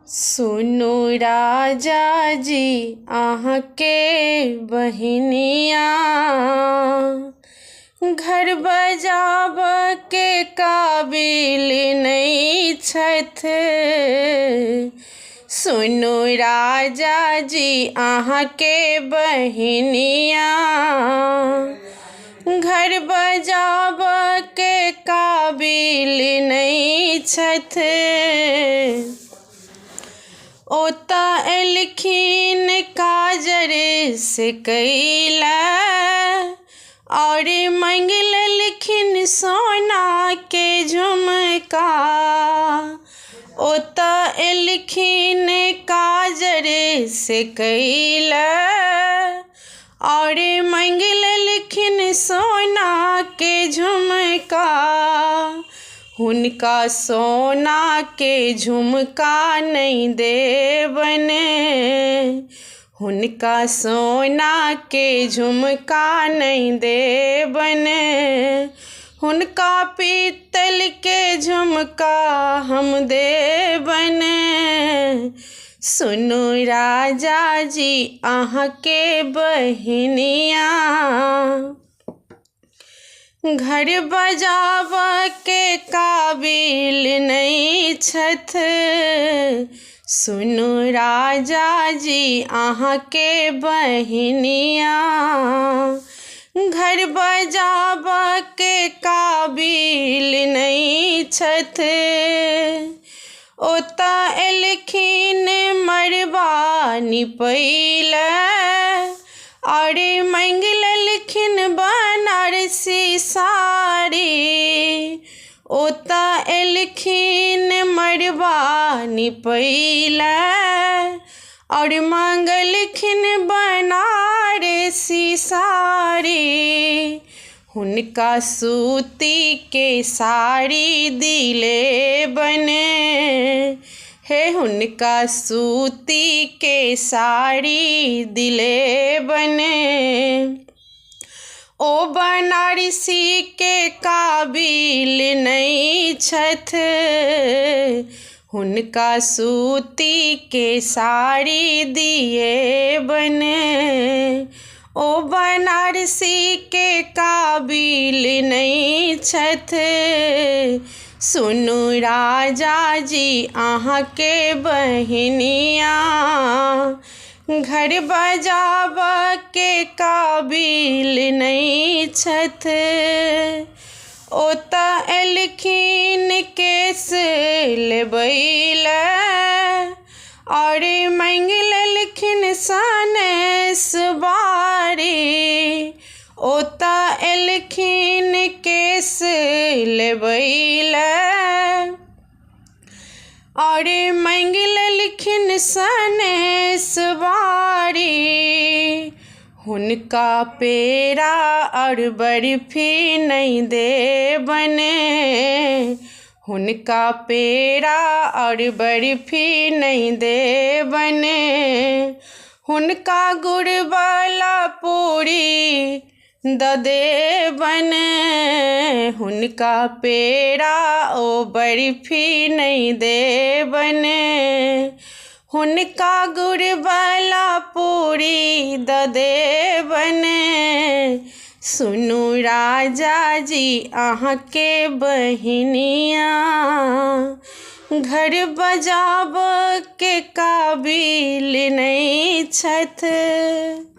सुनु राजा जी अहाँके बहिनिया घर बजाबऽके काबिल नहि छथि। सुनु राजा जी अहाँके बहिनिया घर बजाबऽके काबिल नहि छथि। ओतऽ एलखिन काजर से कैला और मंग लेलखिन सोना के झुमका। ओतऽ एलखिन काजर से कैला और मंग लेलखिन सोना के झुमका। हुनका सोना के झुमका नहीं देबन, हुनका सोना के झुमका नहीं देबन। हुनका पीतल के झुमका हम देबन। सुनु राजा जी अहाँके बहिनिया घर बजाबऽके काबिल नहीं छथि। सुनु राजा जी अहाँके बहिनिया घर बजाबऽके काबिल नहीं छथि। ओतऽ एलखिन मड़बा निपैला और मंग लेलखिन बनारसी साड़ी। ओतऽ एलखिन मड़बा निपैला और मंगलखिन बनारसी साड़ी। हुनका सूती के साड़ी दिले बने, हे हुनका सूती के साड़ी दिले बने। ओ बनारसी के काबिल नहीं छथि। हुनका सूती के साड़ी दिए बने। ओ बनारसी के काबिल नहीं छथि। सुनु राजा जी अहाँके बहिनिया घर बजाबऽके काबिल नहीं छथि। ओतऽ एलखिन केस लेबैला और मंग लेलखिन सनेस बारी। ओतऽ एलखिन केस लेबैला और मंग लेलखिन सनेस बारी। हुनका पेड़ा और बर्फी नहीं देबन, हुनका पेड़ा और बर्फी नहीं देबन। हुनका गुड़ वाला पूरी द देबन। हुनका पेड़ा ओ बर्फी नहीं देबन। हुनका गुड़ वाला पूरी द देबन। सुनु राजा जी अहाँके बहिनिया घर बजाबऽके काबिल नहीं छथि।